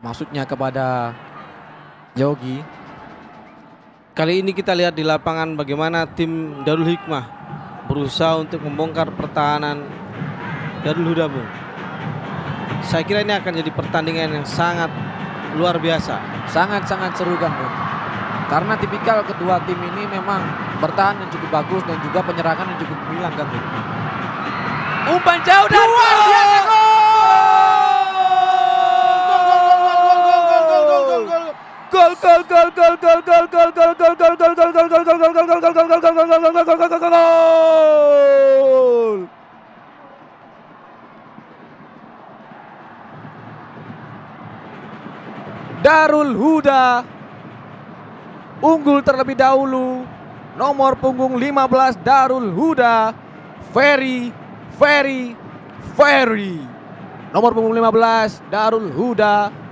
maksudnya kepada Yogi. Kali ini kita lihat di lapangan bagaimana tim Darul Hikmah berusaha untuk membongkar pertahanan Darul Huda, Bung. Saya kira ini akan jadi pertandingan yang sangat luar biasa. Sangat-sangat seru kan, Bung. Karena tipikal kedua tim ini memang bertahan yang cukup bagus dan juga penyerangan yang cukup gemilang kan, Bung. Umpan jauh dan luar biasa, gol! Darul Huda unggul terlebih dahulu. Nomor punggung 15 Darul Huda, Ferry. Nomor punggung 15 Darul Huda